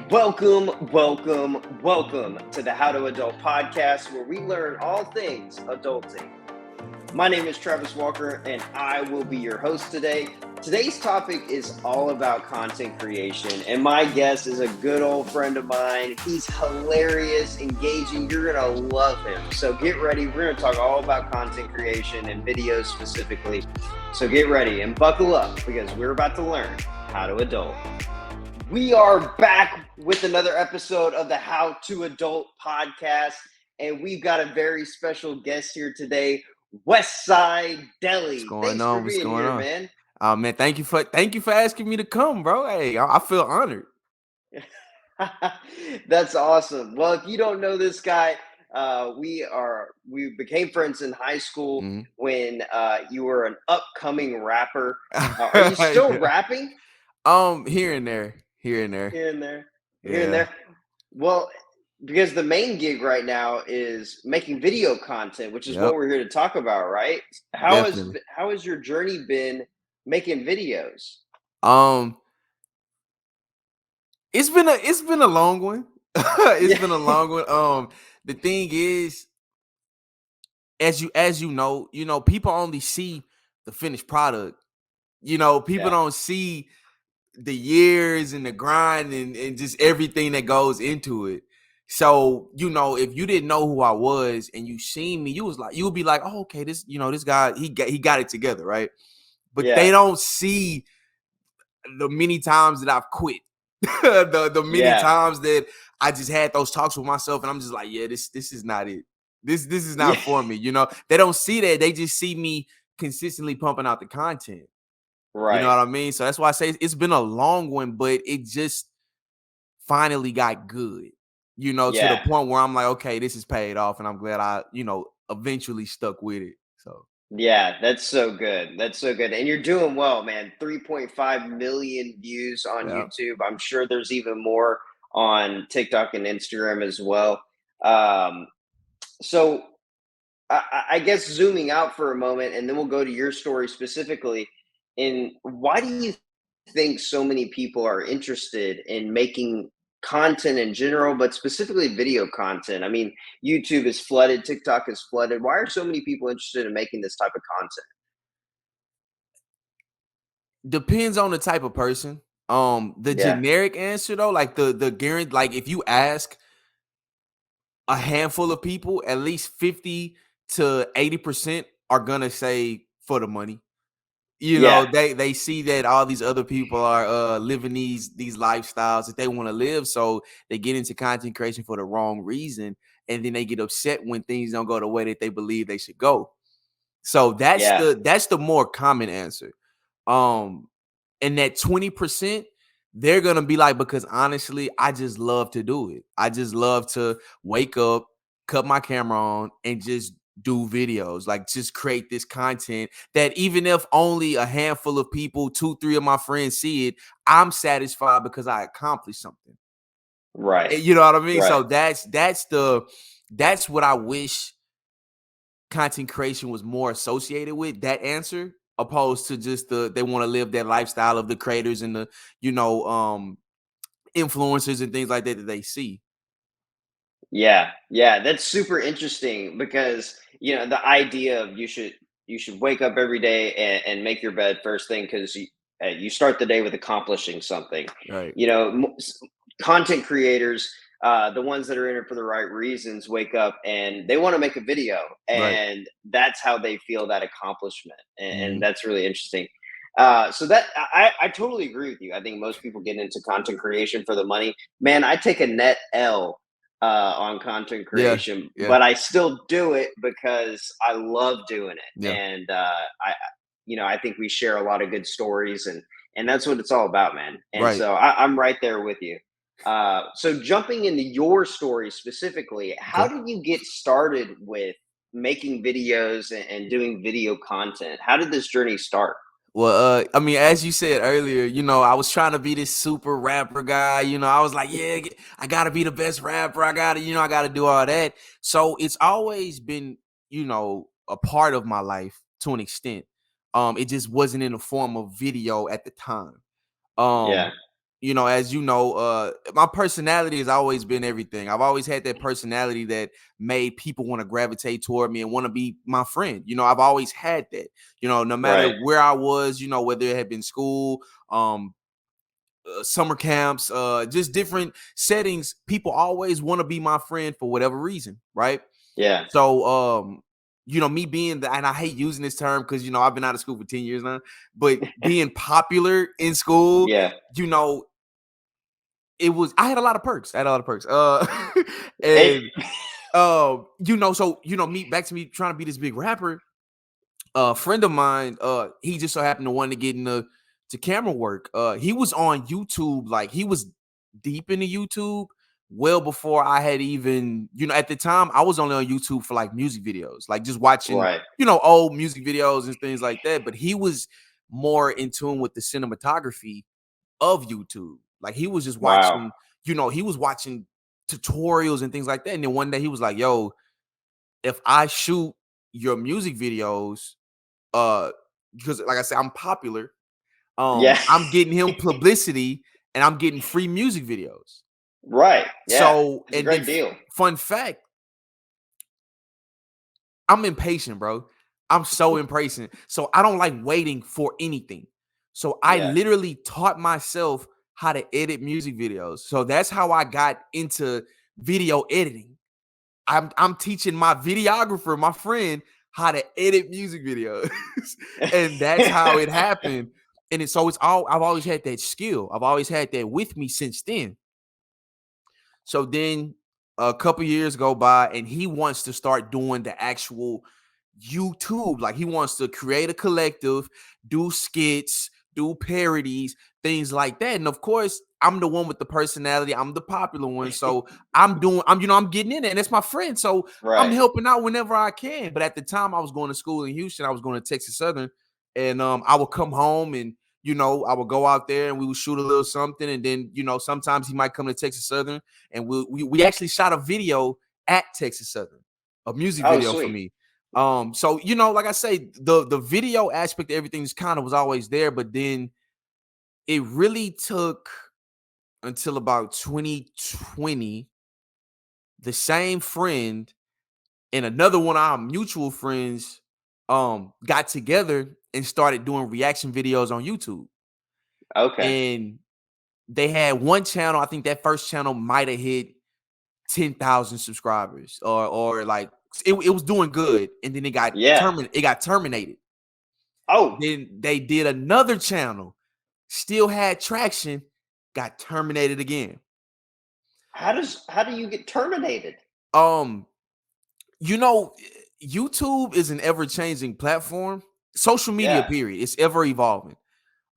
Welcome to the How to Adult podcast, where we learn all things adulting. My name is Travis Walker, and I will be your host today. Today's topic is all about content creation, and my guest is a good old friend of mine. He's hilarious, engaging. You're going to love him. So get ready. We're going to talk all about content creation and videos specifically. So get ready and buckle up because we're about to learn how to adult. We are back with another episode of the How to Adult podcast, and we've got a very special guest here today, Westside Delly. What's going Thanks on? for What's being going here, on? man. Oh man, thank you for asking me to come, bro. Hey, I feel honored. That's awesome. Well, if you don't know this guy, we became friends in high school Mhm. when you were an upcoming rapper. Are you still Yeah. rapping? Here and there, here and there. Here and there, here and Yeah. there. Well, because the main gig right now is making video content, which is what Yep. we're here to talk about, right? Definitely. How has your journey been making videos? Um, it's been a long one. It's Yeah, been a long one. The thing is, as you know, people only see the finished product. People yeah, don't see the years and the grind and just everything that goes into it. So, if you didn't know who I was and you seen me, you would be like, oh, okay, this guy, he got it together, right? But they yeah, don't see the many times that I've quit. the many yeah, times that I just had those talks with myself and I'm just like, yeah, this is not it. This is yeah. not for me. They don't see that. They just see me consistently pumping out the content. You know Right. what I mean? So that's why I say it's been a long one, but it just finally got good, to the Yeah. point where I'm like, okay, this is paid off. And I'm glad eventually stuck with it. So, Yeah, that's so good. That's so good. And you're doing well, man. 3.5 million views on yeah. YouTube. I'm sure there's even more on TikTok and Instagram as well. Um, so I guess zooming out for a moment, and then we'll go to your story specifically. And why do you think so many people are interested in making content in general, but specifically video content? I mean, YouTube is flooded, TikTok is flooded. Why are so many people interested in making this type of content? Depends on the type of person. The Yeah, generic answer though, like the guarantee, like if you ask a handful of people, at least 50 to 80% are gonna say for the money. yeah, They see that all these other people are living these lifestyles that they want to live, so they get into content creation for the wrong reason, and then they get upset when things don't go the way that they believe they should go. So that's yeah, the more common answer. um and that 20%, they're gonna be like, because honestly, I just love to do it. I just love to wake up, cut my camera on, and just do videos. Like, just create this content that even if only a handful of people, two, three of my friends see it, I'm satisfied because I accomplished something. right, You know what I mean? right. So that's what I wish content creation was more associated with, that answer, opposed to just they want to live that lifestyle of the creators and the you know um influencers and things like that they see. Yeah, yeah, that's super interesting because the idea of you should wake up every day and make your bed first thing because you start the day with accomplishing something. Right. You know, content creators, the ones that are in it for the right reasons, wake up and they want to make a video, Right. and that's how they feel that accomplishment, and Hmm. that's really interesting. So that I totally agree with you. I think most people get into content creation for the money. Man, I take a net L on content Yeah. creation, Yeah. but I still do it because I love doing it, Yeah. and I think we share a lot of good stories, and that's what it's all about, man. And Right. so I'm right there with you. So jumping into your story specifically, how Okay. did you get started with making videos and doing video content? How did this journey start? Well, I mean, as you said earlier, I was trying to be this super rapper guy. I was like, yeah, I gotta be the best rapper. I gotta do all that. So it's always been, a part of my life to an extent. It just wasn't in the form of video at the time. Yeah, Um, as you know, my personality has always been everything. I've always had that personality that made people want to gravitate toward me and want to be my friend. I've always had that. No matter Right. where I was, whether it had been school, summer camps, just different settings, people always want to be my friend for whatever reason, right? Yeah. So, me being and I hate using this term because I've been out of school for 10 years now, but being popular in school, Yeah. you know, I had a lot of perks. I had a lot of perks. Hey. And me back to me trying to be this big rapper. A friend of mine, he just so happened to want to get into camera work. He was on YouTube, like he was deep into YouTube well before I had even, at the time I was only on YouTube for like music videos, like just watching, Right. old music videos and things like that. But he was more in tune with the cinematography of YouTube. Like he was just Wow. watching, he was watching tutorials and things like that. And then one day he was like, "Yo, if I shoot your music videos, because like I said, I'm popular, Yeah. I'm getting him publicity and I'm getting free music videos." Right. Yeah. So, It's a and then great deal. fun fact, I'm impatient, bro. I'm so impatient. So I don't like waiting for anything. So I Yeah. literally taught myself how to edit music videos. So that's how I got into video editing. I'm teaching my videographer, my friend, how to edit music videos. And that's how it happened. And I've always had that skill. I've always had that with me since then. So then a couple years go by and he wants to start doing the actual YouTube. Like he wants to create a collective, do skits, do parodies, things like that. And of course, I'm the one with the personality. I'm the popular one. So I'm getting in there and it's my friend. So I'm Right. helping out whenever I can. But at the time I was going to school in Houston, I was going to Texas Southern. And I would come home and I would go out there and we would shoot a little something. And then, sometimes he might come to Texas Southern and we actually shot a video at Texas Southern, a music Oh, video for sweet. me. So like I say, the video aspect of everything just kind of was always there, but then it really took until about 2020. The same friend and another one of our mutual friends got together and started doing reaction videos on YouTube. Okay. And they had one channel. I think that first channel might have hit 10,000 subscribers or like it was doing good. And then Yeah. it got terminated. Oh, Then they did another channel, still had traction, got terminated again. how do you get terminated? Um, you know, YouTube is an ever-changing platform. Social media, Yeah. period. It's ever evolving.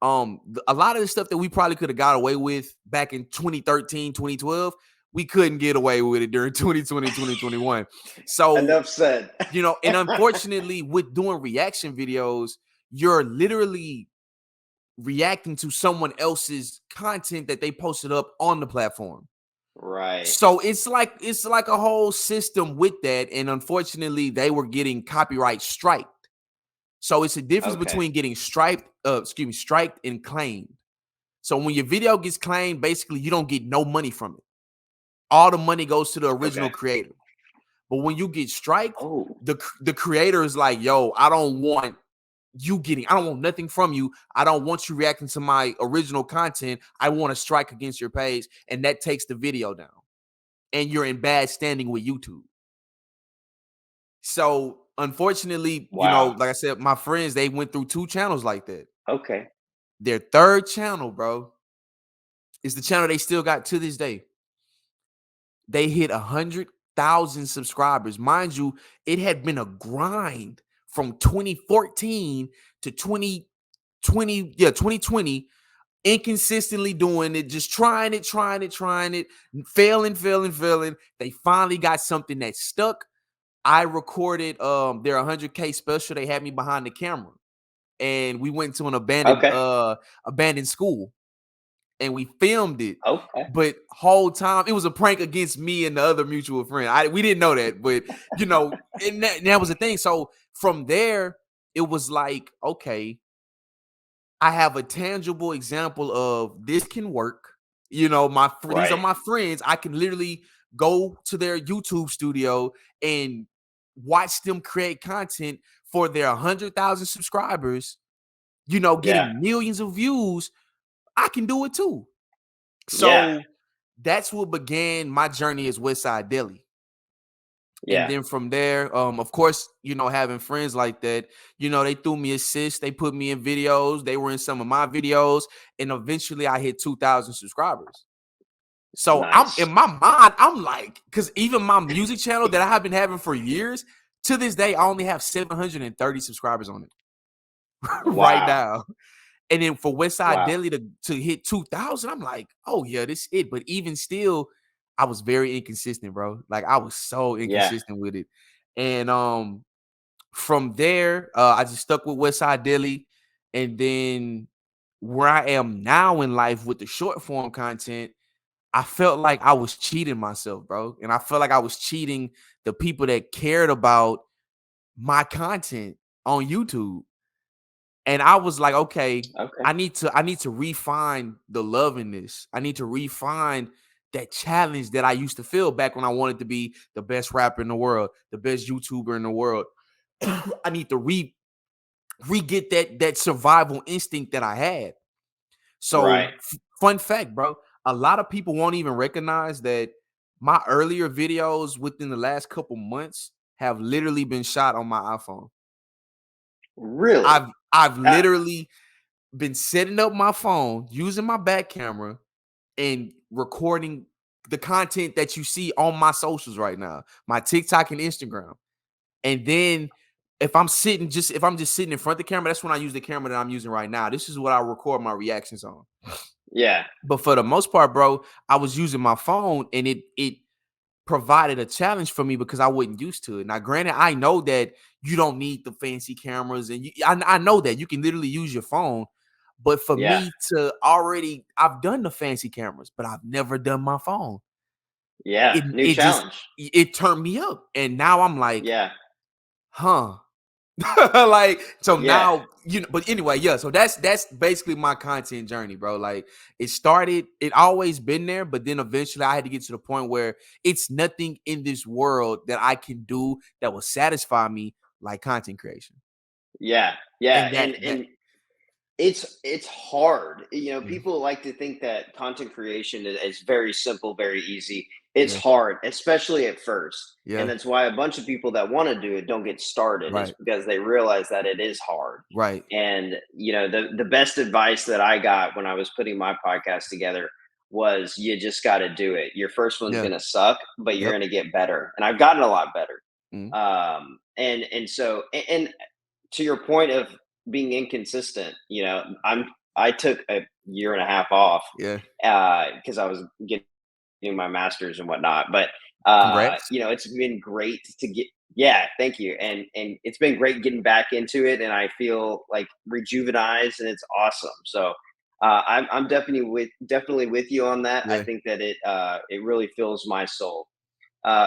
A lot of the stuff that we probably could have got away with back in 2013, 2012, we couldn't get away with it during 2020, 2021. So, Enough said. and unfortunately, with doing reaction videos, you're literally reacting to someone else's content that they posted up on the platform. Right. So it's like a whole system with that. And unfortunately, they were getting copyright striked. So it's a difference Okay. between getting striked and claimed. So when your video gets claimed, basically you don't get no money from it. All the money goes to the original Okay. creator. But when you get striked, Oh, the creator is like, "Yo, I don't want I don't want nothing from you. I don't want you reacting to my original content. I want to strike against your page." And that takes the video down. And you're in bad standing with YouTube. So unfortunately, wow. like I said, my friends, they went through two channels like that. Okay. Their third channel, bro, is the channel they still got to this day. They hit 100,000 subscribers. Mind you, it had been a grind from 2014 to 2020, inconsistently doing it, just trying it, failing. They finally got something that stuck. I recorded their 100K special. They had me behind the camera, and we went to an Okay. abandoned school, and we filmed it. Okay. But whole time it was a prank against me and the other mutual friend. We didn't know that, but and that was the thing. So from there, it was like, okay, I have a tangible example of this can work. You know, these are Right. my friends. I can literally go to their YouTube studio and watch them create content for their 100,000 subscribers, you know, Yeah. getting millions of views. I can do it too. Yeah. So that's what began my journey as Westside Delly. And Yeah. then from there, of course, you know, having friends like that, you know, they threw me assists, they put me in videos, they were in some of my videos, and eventually I hit 2,000 subscribers. So I'm in Nice. my mind, I'm like, because even my music channel that I have been having for years, to this day, I only have 730 subscribers on it right Wow. now. And then for Westside Wow. Delly to hit 2,000, I'm like, oh yeah, this is it. But even still, I was very inconsistent, bro. Like I was so Yeah. inconsistent with it. And from there, I just stuck with Westside Delly. And then where I am now in life with the short form content, I felt like I was cheating myself, bro. And I felt like I was cheating the people that cared about my content on YouTube. And I was like, okay, Okay. I need to refine the love in this. I need to refine that challenge that I used to feel back when I wanted to be the best rapper in the world, the best YouTuber in the world. I need to re-get that survival instinct that I had. Right. So fun fact, bro, a lot of people won't even recognize that my earlier videos within the last couple months have literally been shot on my iPhone. Really? I've Uh, literally been setting up my phone using my back camera and recording the content that you see on my socials right now, my TikTok and Instagram. And then if I'm just sitting in front of the camera, that's when I use the camera that I'm using right now. This is what I record my reactions on. yeah. But for the most part, bro, I was using my phone and it provided a challenge for me because I wasn't used to it. Now, granted, I know that you don't need the fancy cameras, and I know that you can literally use your phone. But for Yeah. me I've done the fancy cameras, but I've never done my phone. Yeah. It New it just challenge. it turned me up, and now I'm like, Yeah. huh. Like so Yeah. now you know, but anyway, yeah, so that's basically my content journey, bro. Like it always been there, but then eventually I had to get to the point where it's nothing in this world that I can do that will satisfy me like content creation. Yeah. Yeah. And that And it's hard. You know, Mhm. people like to think that content creation is very simple, very easy. It's Yeah, hard, especially at first. And yeah, that's why a bunch of people that want to do it don't get started, is right, because they realize that it is hard. right, And you know, the best advice that I got when I was putting my podcast together was, you just got to do it. Your first one's yeah, going to suck, but you're yep, going to get better. And I've gotten a lot better. mhm, And so, and to your point of being inconsistent, you know, I took a year and a half off yeah. because I was getting my master's and whatnot. But Congrats. you know, it's been great to get. Yeah, thank you, and it's been great getting back into it, and I feel like rejuvenized, and it's awesome. So I'm definitely with you on that. I Yeah. think that it really fills my soul.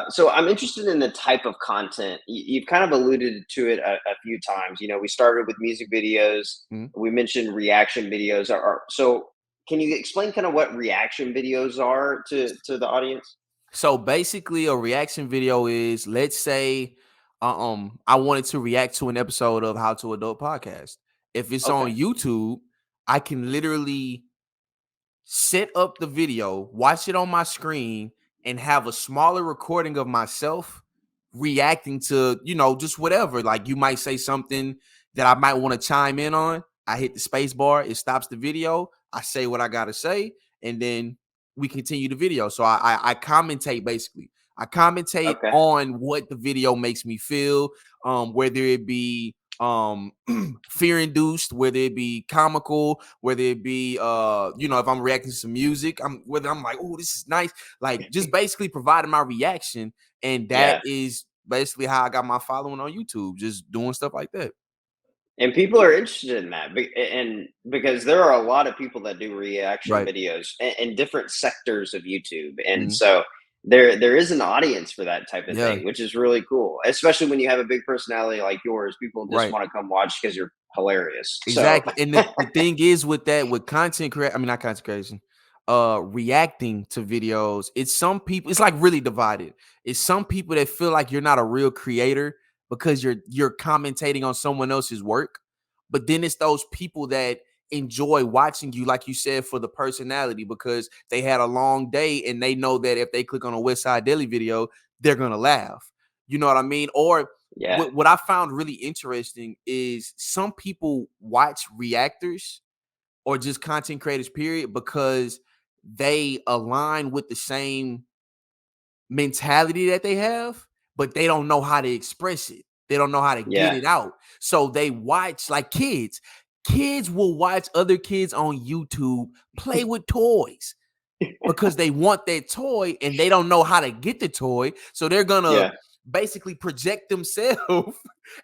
So I'm interested in the type of content. You've kind of alluded to it a few times. You know, we started with music videos. Mhm. We mentioned reaction videos. So can you explain kind of what reaction videos are to the audience? So basically, a reaction video is, let's say, I wanted to react to an episode of How to Adult Podcast. If it's on Okay. YouTube, I can literally set up the video, watch it on my screen, and have a smaller recording of myself reacting to, you know, just whatever. Like you might say something that I might want to chime in on. I hit the space bar, it stops the video. I say what I gotta say, and then we continue the video. So I commentate basically. I commentate Okay. on what the video makes me feel, whether it be fear induced, whether it be comical, whether it be you know, if I'm reacting to some music, whether I'm like, oh, this is nice, like just basically providing my reaction. And that Yeah. is basically how I got my following on YouTube, just doing stuff like that. And people are interested in that, and because there are a lot of people that do reaction Right. videos in different sectors of YouTube, and Mhm. so there is an audience for that type of Yeah. thing, which is really cool. Especially when you have a big personality like yours, people just Right. want to come watch because you're hilarious. So Exactly. And the thing is with that, with content creation, I mean not content creation, reacting to videos. It's some people, it's like really divided. It's some people that feel like you're not a real creator because you're commentating on someone else's work. But then it's those people that enjoy watching you, like you said, for the personality, because they had a long day and they know that if they click on a Westside Delly video, they're gonna laugh. You know what I mean? Or Yeah. what I found really interesting is some people watch reactors or just content creators, period, because they align with the same mentality that they have, but they don't know how to express it. They don't know how to get Yeah. it out. So they watch like kids. Kids will watch other kids on YouTube play with toys because they want that toy and they don't know how to get the toy. So they're gonna Yeah. basically project themselves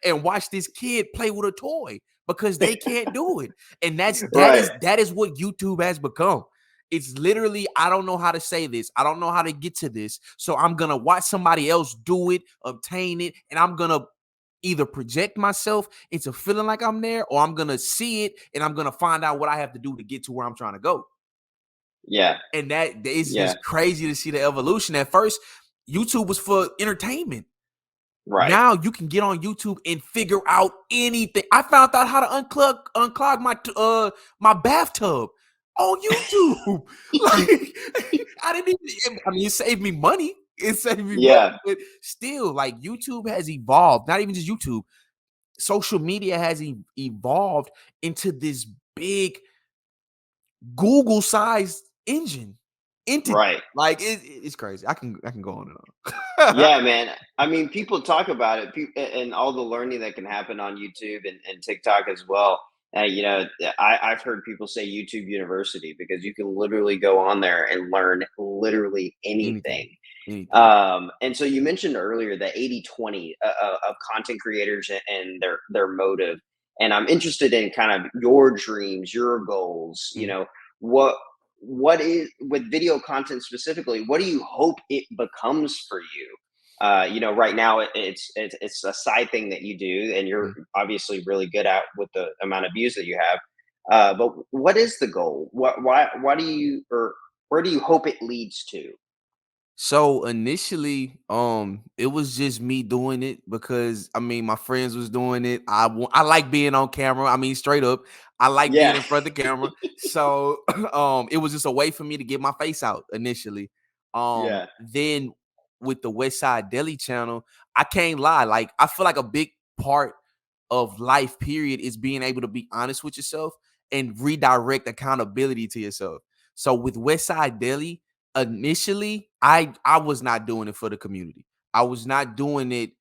and watch this kid play with a toy because they can't do it. And Right. that is what YouTube has become. It's literally, I don't know how to say this. I don't know how to get to this. So I'm gonna watch somebody else do it, obtain it, and I'm gonna either project myself into feeling like I'm there, or I'm gonna see it and I'm gonna find out what I have to do to get to where I'm trying to go. Yeah. And that it's Yeah. just crazy to see the evolution. At first, YouTube was for entertainment. Right. Now you can get on YouTube and figure out anything. I found out how to unclog my bathtub on YouTube. Like I didn't even, I mean, it saved me money. It saved me money, Yeah. but still, like YouTube has evolved. Not even just YouTube. Social media has evolved into this big Google-sized entity. Right. Like it's crazy. I can go on and on. Yeah, man. I mean, people talk about it, and all the learning that can happen on YouTube and TikTok as well. I've heard people say YouTube University because you can literally go on there and learn literally Anything, anything. anything. And so you mentioned earlier the 80/20 of content creators and their motive. And I'm interested in kind of your dreams, your goals, Mhm. what what is with video content specifically, what do you hope it becomes for you? Right now it's a side thing that you do and you're Mhm. obviously really good at with the amount of views that you have. But what is the goal? Why do you or where do you hope it leads to? So initially, it was just me doing it because I mean my friends was doing it. I like being on camera. I mean, straight up, I like being Yeah. in front of the camera. So it was just a way for me to get my face out initially. Yeah. Then with the Westside Delly channel, I can't lie. Like I feel like a big part of life, period, is being able to be honest with yourself and redirect accountability to yourself. So with Westside Delly, initially I was not doing it for the community. I was not doing it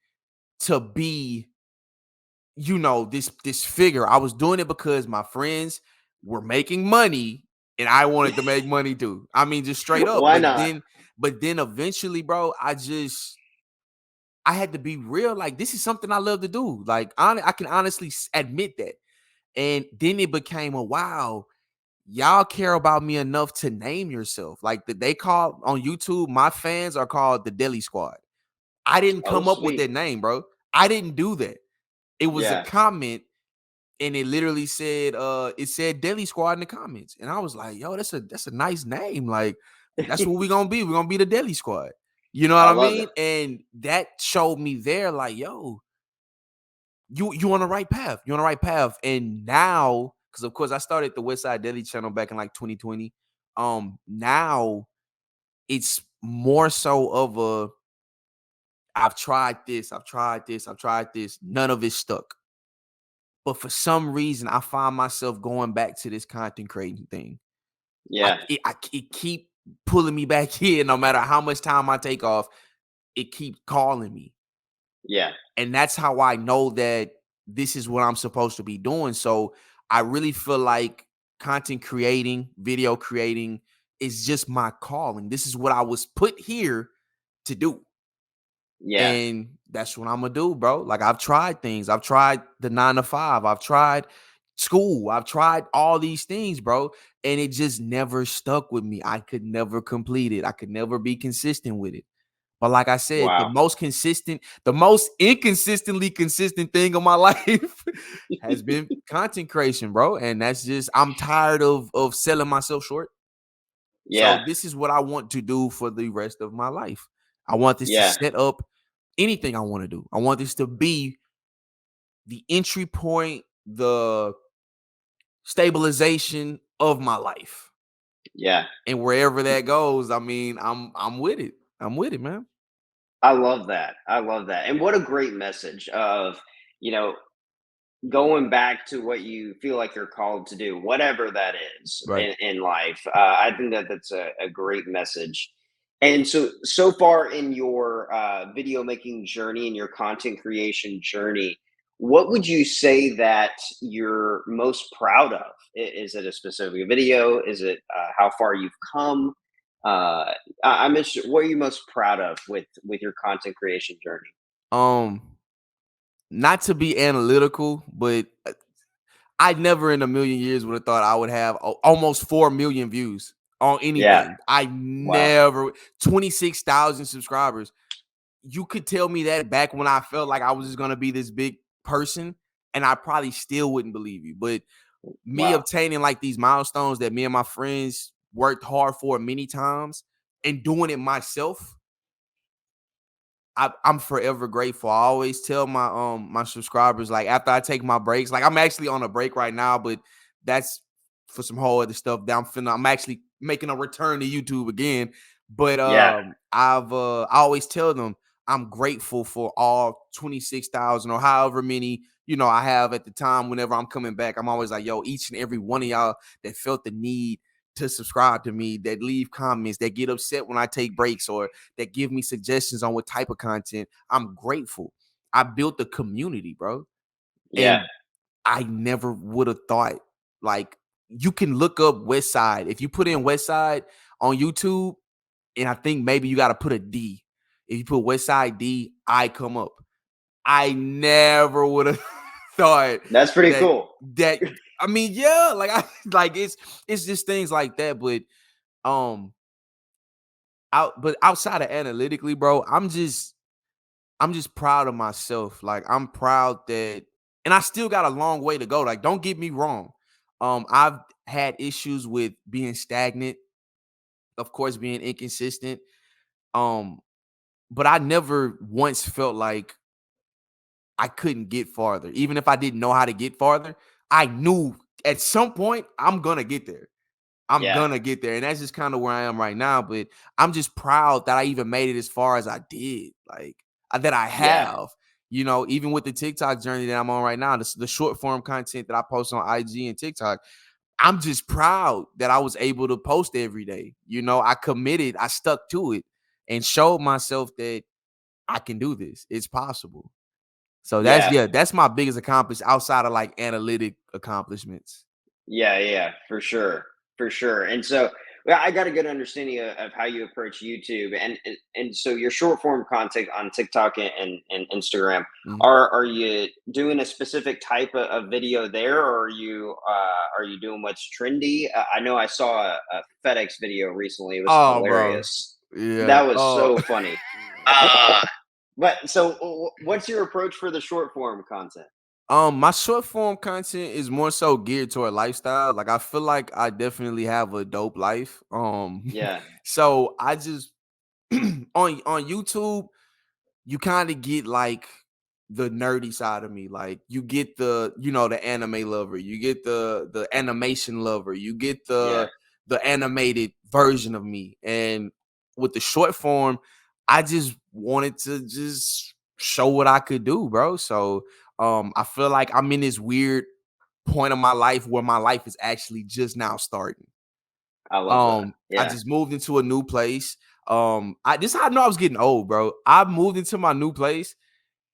to be, this figure. I was doing it because my friends were making money and I wanted to make money too. I mean, just straight up. Why not? But then eventually, bro, I had to be real. Like, this is something I love to do. Like, I can honestly admit that. And then it became a wow. Y'all care about me enough to name yourself. Like they call on YouTube, my fans are called the Delly Squad. I didn't Oh, come up with sweet. that name, bro. I didn't do that. It was a Yeah. comment and it literally said Delly Squad in the comments. And I was like, yo, that's a nice name. Like that's what we're gonna be. We're gonna be the Delly Squad. You know what I I love it. mean? And that showed me there, like, yo, you on the right path. You're on the right path. And now, because of course I started the Westside Delly channel back in like 2020. Now it's more so of a I've tried this, I've tried this, I've tried this. None of it stuck. But for some reason, I find myself going back to this content creating thing. Yeah. It keep pulling me back in, no matter how much time I take off. It keeps calling me. Yeah. And that's how I know that this is what I'm supposed to be doing. So I really feel like content creating, video creating is just my calling. This is what I was put here to do. Yeah. And that's what I'm gonna do, bro. Like I've tried things. I've tried the 9 to 5. I've tried school. I've tried all these things, bro. And it just never stuck with me. I could never complete it. I could never be consistent with it. But like I said, Wow. the most inconsistently consistent thing of my life has been content creation, bro. And that's just I'm tired of selling myself short. Yeah. So this is what I want to do for the rest of my life. I want this to Yeah. set up anything I want to do. I want this to be the entry point, the stabilization of my life. Yeah. And wherever that goes, I mean, I'm with it. I'm with it, man. I love that. I love that. And what a great message of, you know, going back to what you feel like you're called to do, whatever that is Right. in life. I think that that's a great message. And so far in your video making journey and your content creation journey, what would you say that you're most proud of? Is it a specific video? Is it how far you've come? I'm interested. What are you most proud of with your content creation journey? Um, not to be analytical, but I never in a million years would have thought I would have almost 4 million views on Yeah. anything. I Wow. never 26,000 subscribers. You could tell me that back when I felt like I was just gonna be this big person, and I probably still wouldn't believe you. But me Wow. obtaining like these milestones that me and my friends worked hard for many times and doing it myself, I'm forever grateful. I always tell my subscribers, like, after I take my breaks, like I'm actually on a break right now, but that's for some whole other stuff that I'm actually making a return to YouTube again. But Yeah. I always tell them I'm grateful for all 26,000 or however many, I have at the time. Whenever I'm coming back, I'm always like, yo, each and every one of y'all that felt the need to subscribe to me, that leave comments, that get upset when I take breaks, or that give me suggestions on what type of content. I'm grateful. I built a community, bro. Yeah. And I never would have thought, like, you can look up Westside. If you put in Westside on YouTube, and I think maybe you got to put a D. If you put Westside D, I come up. I never would have thought That's pretty that cool. that I mean, yeah, like I like it's just things like that. But um outside of analytically, bro, I'm just proud of myself. Like, I'm proud that, and I still got a long way to go. Like, don't get me wrong. I've had issues with being stagnant, of course, being inconsistent. Um, but I never once felt like I couldn't get farther. Even if I didn't know how to get farther, I knew at some point I'm gonna get there. I'm Yeah. gonna get there. And that's just kind of where I am right now. But I'm just proud that I even made it as far as I did. Like, that I Yeah. have. Even with the TikTok journey that I'm on right now, the short form content that I post on IG and TikTok, I'm just proud that I was able to post every day. I committed, I stuck to it, and showed myself that I can do this. It's possible. So that's, Yeah. yeah, that's my biggest accomplishment outside of like analytic accomplishments. Yeah. Yeah. For sure. For sure. And so, well, I got a good understanding of how you approach YouTube, and so your short form content on TikTok and Instagram. Mhm. Are you doing a specific type of video there, or are you doing what's trendy? I know I saw a FedEx video recently. It was Oh, bro. hilarious. Yeah. That was Oh. so funny. Uh, but so, what's your approach for the short form content? My short form content is more so geared toward lifestyle. Like, I feel like I definitely have a dope life. Yeah. So I just on YouTube, you kind of get like the nerdy side of me. Like, you get the anime lover, you get the animation lover, you get Yeah. the animated version of me. And with the short form, I just wanted to just show what I could do, bro. So I feel like I'm in this weird point of my life where my life is actually just now starting. I love that. I Yeah. just moved into a new place. This is how I know I was getting old, bro. I moved into my new place,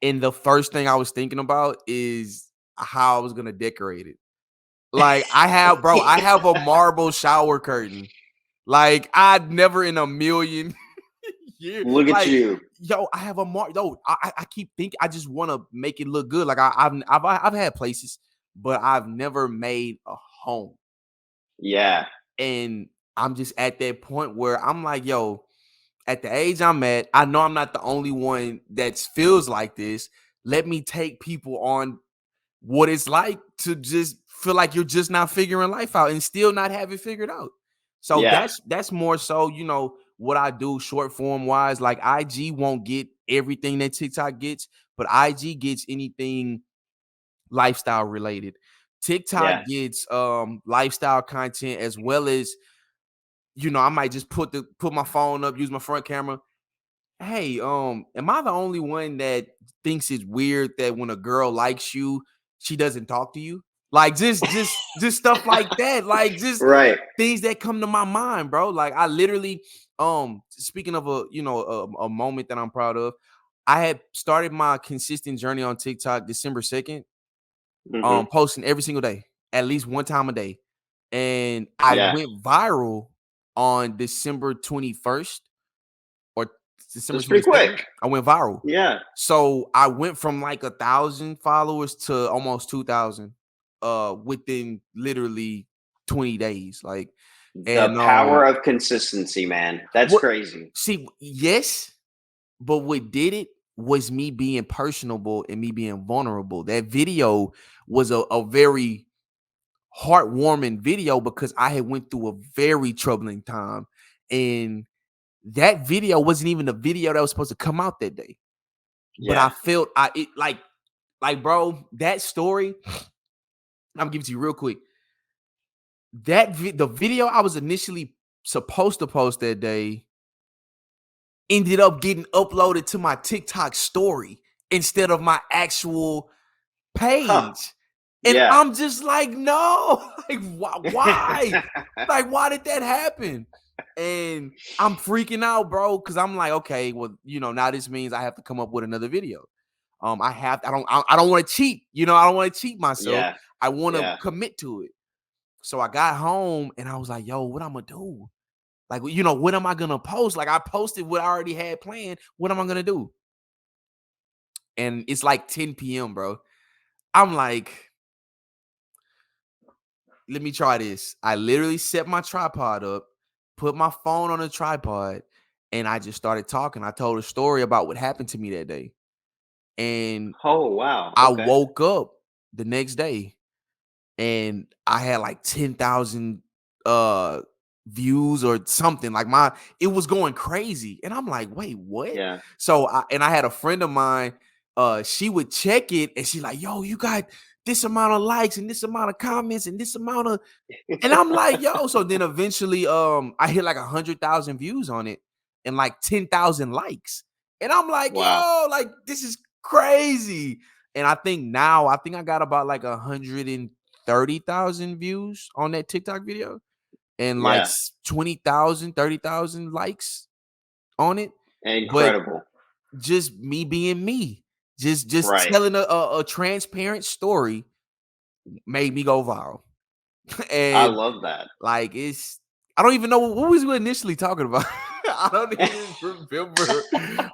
and the first thing I was thinking about is how I was gonna decorate it. Like, I have a marble shower curtain. Like, I'd never in a million years. Look at Like, you. yo, I have a yo. I keep thinking I just want to make it look good. Like, I've had places, but I've never made a home. Yeah. And I'm just at that point where I'm like, yo, at the age I'm at, I know I'm not the only one that feels like this. Let me take people on what it's like to just feel like you're just not figuring life out and still not have it figured out. So Yeah. that's more so, what I do short form wise. Like IG won't get everything that TikTok gets, but IG gets anything lifestyle related. TikTok Yeah. gets lifestyle content as well as, I might just put my phone up, use my front camera. Hey, am I the only one that thinks it's weird that when a girl likes you, she doesn't talk to you? Like just stuff like that. Like just Right. things that come to my mind, bro. Like I literally, speaking of a moment that I'm proud of, I had started my consistent journey on TikTok December 2nd, Hmm. posting every single day, at least one time a day. And I Yeah. went viral on December 21st or December That's pretty 22nd. quick. I went viral. Yeah. So I went from like 1,000 followers to almost 2,000 within literally 20 days. Like, The and power of consistency, man. That's what crazy. see, yes, but what did it was me being personable and me being vulnerable. That video was a very heartwarming video because I had went through a very troubling time. And that video wasn't even the video that was supposed to come out that day. But I Yeah. felt like bro, that story, I'm gonna give it to you real quick. The video I was initially supposed to post that day ended up getting uploaded to my TikTok story instead of my actual Huh. page. And Yeah. I'm just like, no, like why? Like, why did that happen? And I'm freaking out, bro, because I'm like, okay, well, now this means I have to come up with another video. I don't want to cheat, I don't want to cheat myself. Yeah. I want to Yeah. commit to it. So I got home and I was like, yo, what I'm gonna do? Like, what am I gonna post? Like, I posted what I already had planned. What am I gonna do? And it's like 10 p.m., bro. I'm like, let me try this. I literally set my tripod up, put my phone on the tripod, and I just started talking. I told a story about what happened to me that day. And Oh, wow. I Okay. woke up the next day and I had like 10,000 views or something. Like it was going crazy. And I'm like, wait, what? Yeah. So I had a friend of mine, she would check it and she's like, yo, you got this amount of likes and this amount of comments and this amount of, and I'm like, yo. So then eventually I hit like 100,000 views on it and like 10,000 likes. And I'm like, Wow. yo, like this is crazy. And I think I got about like 130,000 views on that TikTok video and like Yeah. 20,000, 30,000 likes on it. But Incredible. just me being me, just Right. telling a transparent story made me go viral. I And love that. like I don't even know what was we initially talking about. I don't even remember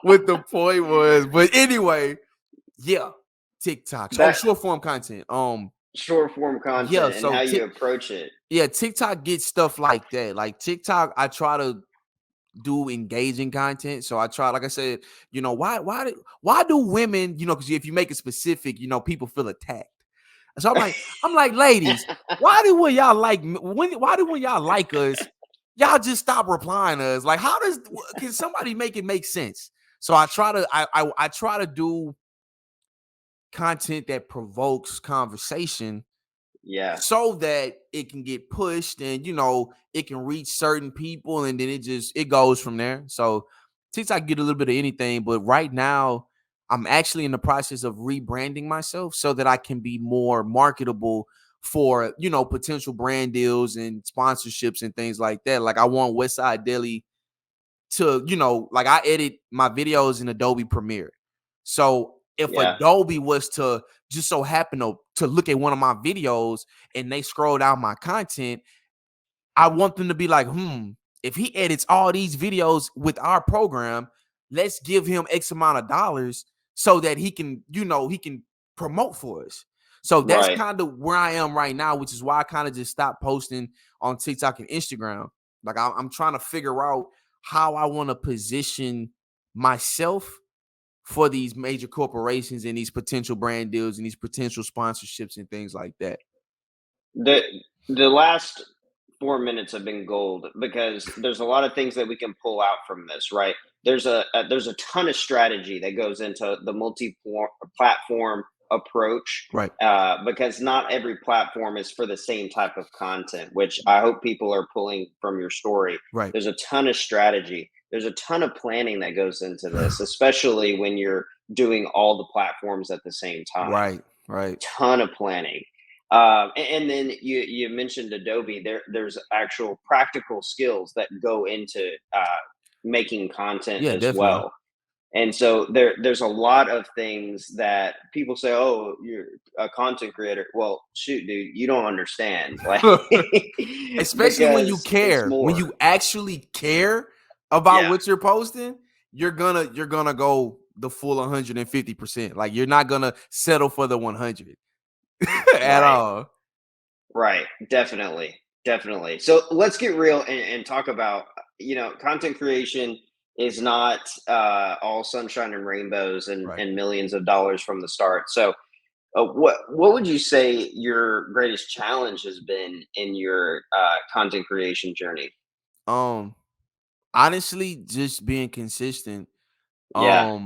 what the point was. But anyway, yeah, TikTok. Oh, That short form content. short form Yeah, content and so how you approach it. TikTok gets stuff like that. Like TikTok, I try to do engaging content. So I try, like I said, why do women, because if you make it specific, people feel attacked. So I'm like, ladies, why do when y'all like why do when y'all like us, y'all just stop replying to us? Like, can somebody make it make sense? So I try to I try to do content that provokes conversation Yeah. so that it can get pushed and it can reach certain people and then it goes from there. So TikTok get a little bit of anything, but right now I'm actually in the process of rebranding myself so that I can be more marketable for potential brand deals and sponsorships and things like that. Like I want Westside Delly to, like I edit my videos in Adobe Premiere. So if Yeah. Adobe was to just so happen to look at one of my videos and they scroll down my content, I want them to be like, if he edits all these videos with our program, let's give him X amount of dollars so that he can, he can promote for us. So that's Right. kind of where I am right now, which is why I kind of just stopped posting on TikTok and Instagram. Like I'm trying to figure out how I want to position myself for these major corporations and these potential brand deals and these potential sponsorships and things like that. The last 4 minutes have been gold because there's a lot of things that we can pull out from this, right? There's a ton of strategy that goes into the multi-platform approach, Right. because not every platform is for the same type of content, which I hope people are pulling from your story. Right. There's a ton of strategy. There's a ton of planning that goes into this, especially when you're doing all the platforms at the same time. Right. Right. Ton of planning. And then you mentioned Adobe. There's actual practical skills that go into making content Yeah, as definitely. well. And so there's a lot of things that people say, "Oh, you're a content creator." Well, shoot, dude, you don't understand, like, Especially when you because it's care, when more. you actually care about Yeah, what you're posting, you're gonna go the full 150%. Like you're not gonna settle for the 100 at right. all. Right. Definitely. Definitely. So let's get real and talk about, content creation is not all sunshine and rainbows Right. and millions of dollars from the start. So what would you say your greatest challenge has been in your content creation journey? Um, Honestly, just being consistent. Yeah.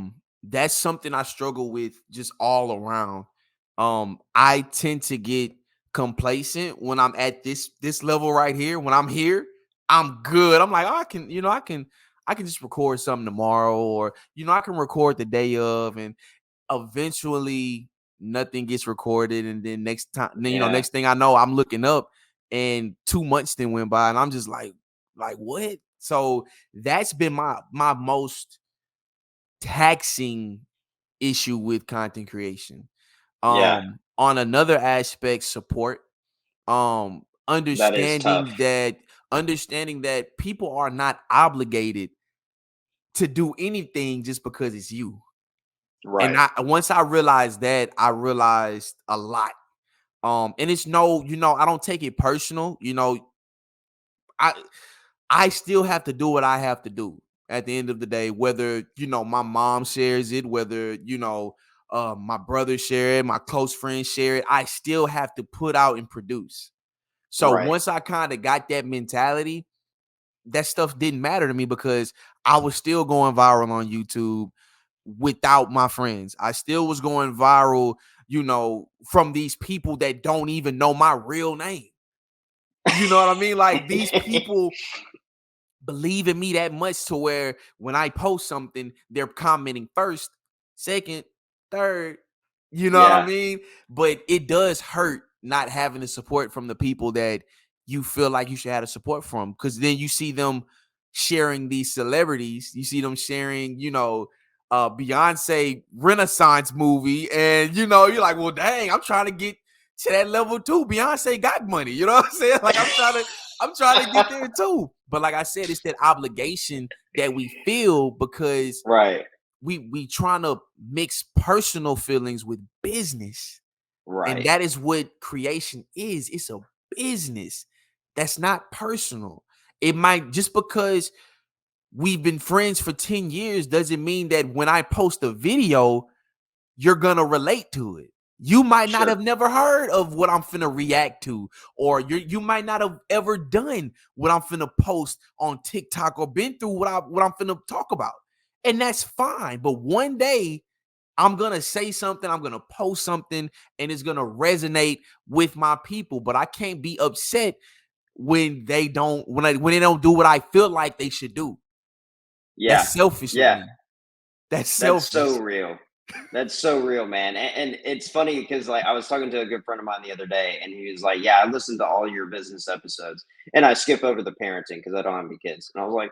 That's something I struggle with just all around. I tend to get complacent when I'm at this level right here. When I'm here, I'm good. I'm like, oh, I can just record something tomorrow, or I can record the day of, and eventually nothing gets recorded, and then Yeah. next thing I know, I'm looking up, and 2 months then went by, and I'm just like what? So that's been my most taxing issue with content creation. Yeah. On another aspect, support. Um, That is understanding tough. that understanding that people are not obligated to do anything just because it's you. And Right. once I realized that, I realized a lot. And it's no, I don't take it personal. I I still have to do what I have to do at the end of the day, whether, my mom shares it, whether, my brother share it, my close friends share it. I still have to put out and produce. So Right. once I kind of got that mentality, that stuff didn't matter to me because I was still going viral on YouTube without my friends. I still was going viral, from these people that don't even know my real name. You know what I mean? Like these people believe in me that much to where when I post something, they're commenting first, second, third. You know what I Yeah. mean? But it does hurt not having the support from the people that you feel like you should have the support from. Because then you see them sharing these celebrities, you see them sharing, Beyonce Renaissance movie, and you're like, well, dang, I'm trying to get to that level too. Beyonce got money, you know what I'm saying? Like I'm trying to get there too. But like I said, it's that obligation that we feel because Right. we trying to mix personal feelings with business. And Right. that is what creation is. It's a business. That's not personal. It might just because we've been friends for 10 years doesn't mean that when I post a video, you're gonna relate to it. You might not Sure. have never heard of what I'm finna react to, or you might not have ever done what I'm finna post on TikTok or been through what I'm finna talk about. And that's fine. But one day I'm gonna say something, I'm gonna post something, and it's gonna resonate with my people. But I can't be upset when they don't do what I feel like they should do. Yeah. That's selfish of Yeah. me. That's That's so selfish. real. That's so real, man. And it's funny because, like, I was talking to a good friend of mine the other day, and he was like, "Yeah, I listened to all your business episodes, and I skip over the parenting because I don't have any kids." And I was like,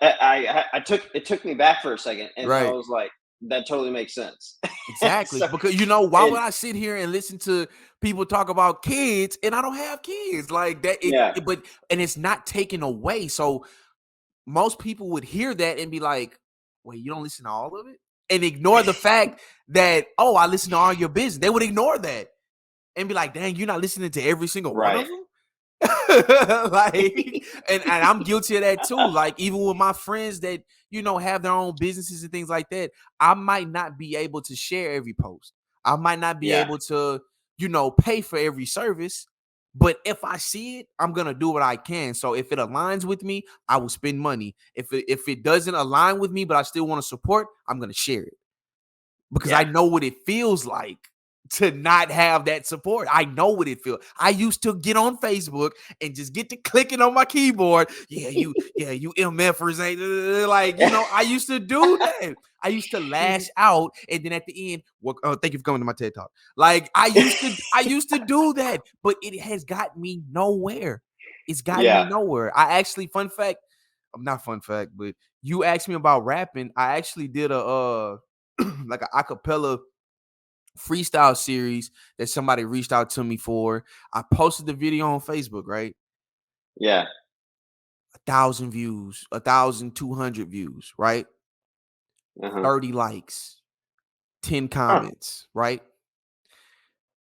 I took it took me back for a second, and I Right. was like, "That totally makes sense." Exactly. So, Because why and would I sit here and listen to people talk about kids and I don't have kids? Like that yeah, but and it's not taken away. So most people would hear that and be like, wait, you don't listen to all of it? And ignore the fact that, oh, I listen to all your business. They would ignore that and be like, dang, you're not listening to every single one of right. them? Like, and I'm guilty of that too. Like, even with my friends that have their own businesses and things like that, I might not be able to share every post. I might not be Yeah, able to pay for every service, But if I see it, I'm gonna do what I can. So if it aligns with me, I will spend money. If it doesn't align with me, but I still want to support, I'm gonna share it because I Yeah. know what it feels like to not have that support. I know what it feels. I used to get on Facebook and just get to clicking on my keyboard. You MFers ain't like, I used to do that. I used to lash out, and then at the end, well, thank you for coming to my TED Talk. Like I used to do that, but it has got me nowhere. It's gotten me Yeah. nowhere. I actually, fun fact, not fun fact, but you asked me about rapping. I actually did a like a acapella freestyle series that somebody reached out to me for. I posted the video on Facebook, right? Yeah. 1,000 views, 1,200 views, right? Uh-huh. 30 likes, 10 Huh. comments, right?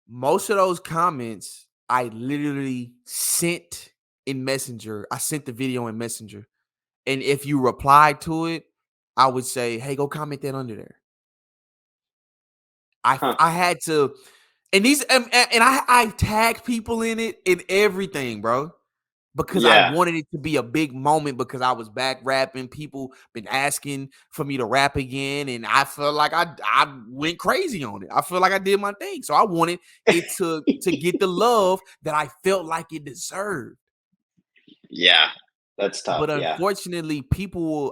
Most of those comments I literally sent in Messenger. I sent the video in Messenger. And if you replied to it, I would say, hey, go comment that under there. I Huh. I had to, and I tag people in it and everything, bro, because I Yeah. wanted it to be a big moment because I was back rapping. People been asking for me to rap again, and I felt like I went crazy on it. I feel like I did my thing, so I wanted it to get the love that I felt like it deserved. Yeah. That's tough. But Yeah. unfortunately,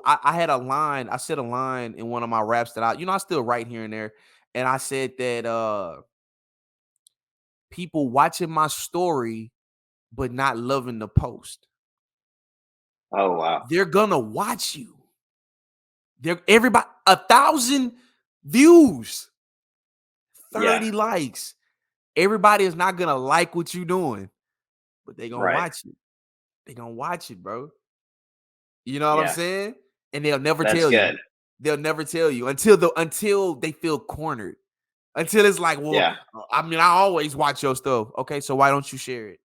I had a line. I said a line in one of my raps that I still write here and there, and I said that people watching my story but not loving the post. Oh wow. They're gonna watch you. They're everybody 1,000 views, Yeah. 30 likes. Everybody is not gonna like what you're doing, but they gonna Right. watch it. They gonna watch it, bro. You know what I'm Yeah. saying? And they'll never That's tell you. good. They'll never tell you until they feel cornered. Until it's like, well, Yeah. I mean, I always watch your stuff. Okay, so why don't you share it?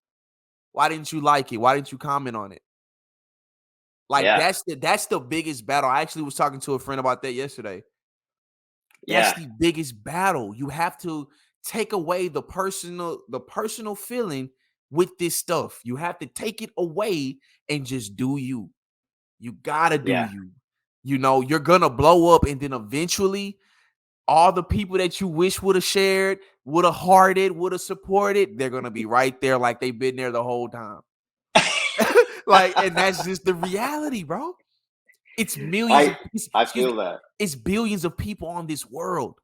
Why didn't you like it? Why didn't you comment on it? Like Yeah. that's the biggest battle. I actually was talking to a friend about that yesterday. That's Yeah. the biggest battle. You have to take away the personal feeling with this stuff. You have to take it away and just do you. You gotta do Yeah. you. You're gonna blow up, and then eventually all the people that you wish would have shared, would have hearted, would have supported, they're gonna be right there like they've been there the whole time. Like, and that's just the reality, bro. It's millions I of I excuse feel me, that. it's billions of people on this world.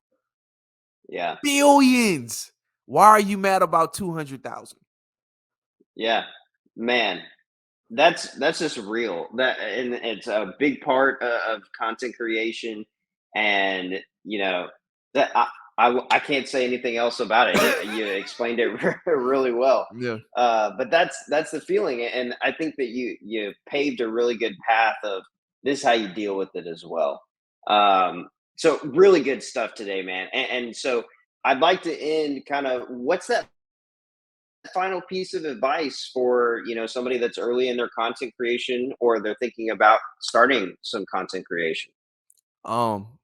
Yeah. Billions. Why are you mad about 200,000? Yeah. Man, that's just real. That and it's a big part of content creation, and that I can't say anything else about it. You explained it really well. Yeah. But that's the feeling, and I think that you paved a really good path of this is how you deal with it as well. So really good stuff today, man. And so I'd like to end kind of what's that final piece of advice for somebody that's early in their content creation or they're thinking about starting some content creation? Um,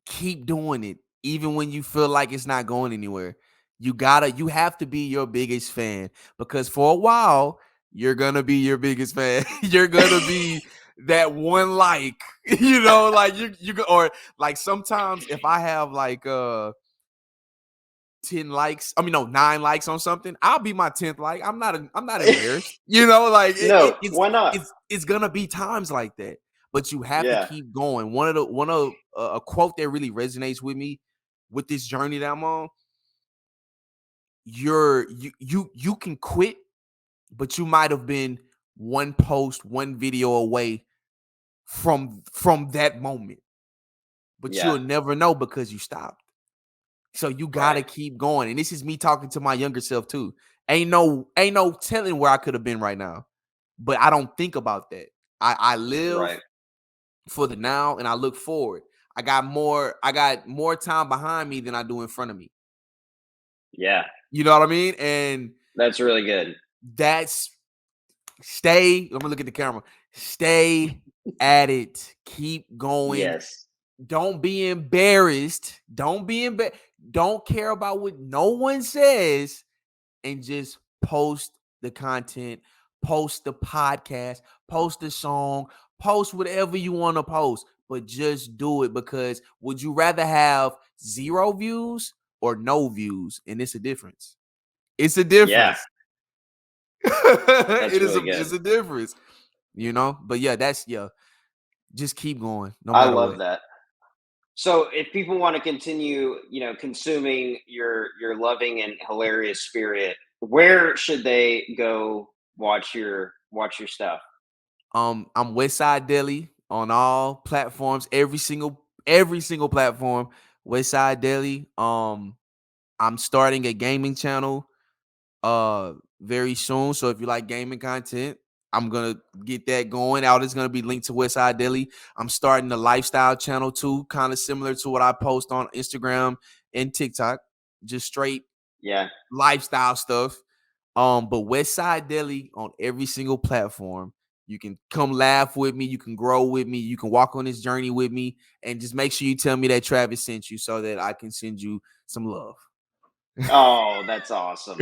keep doing it even when you feel like it's not going anywhere. You have to be your biggest fan because for a while you're gonna be your biggest fan. You're gonna be that one like, like or like sometimes if I have like 10 likes, I mean no, 9 likes on something, I'll be my 10th like. I'm not embarrassed. Like No, why not? it's gonna be times like that. But you have to Yeah. keep going. One of a quote that really resonates with me with this journey that I'm on, you can quit, but you might have been one post, one video away from that moment. But Yeah. you'll never know because you stopped. So you gotta Right. keep going. And this is me talking to my younger self too. Ain't no telling where I could have been right now. But I don't think about that. I live Right. for the now and I look forward. I got more time behind me than I do in front of me. Yeah. You know what I mean? And That's really good. that's let me look at the camera. Stay at it. Keep going. Yes. Don't be embarrassed. Don't care about what no one says and just post the content, post the podcast, post the song, post whatever you want to post, but just do it, because would you rather have 0 views or no views? And it's a difference. It's a Yeah, difference. that's really It's good. a difference, But yeah, just keep going no I matter love what. that. So if people want to continue, consuming your loving and hilarious spirit, where should they go watch your stuff? I'm Westside Delly on all platforms, every single platform. Westside Delly. I'm starting a gaming channel very soon. So if you like gaming content, I'm gonna get that going out. It's gonna be linked to Westside Delly. I'm starting a lifestyle channel too, kind of similar to what I post on Instagram and TikTok. Just straight Yeah. lifestyle stuff. But Westside Delly on every single platform. You can come laugh with me. You can grow with me. You can walk on this journey with me. And just make sure you tell me that Travis sent you so that I can send you some love. Oh, that's awesome.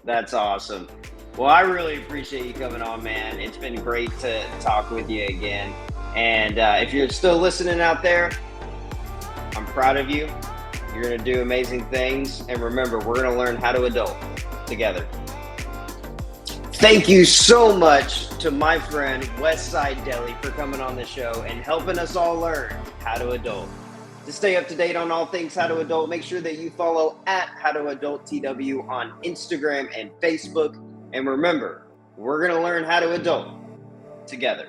That's awesome. Well, I really appreciate you coming on, man. It's been great to talk with you again. And if you're still listening out there, I'm proud of you. You're going to do amazing things. And remember, we're going to learn how to adult together. Thank you so much to my friend Westside Delly for coming on the show and helping us all learn how to adult. To stay up to date on all things How to Adult, make sure that you follow at How to Adult TW on Instagram and Facebook. And remember, we're going to learn how to adult together.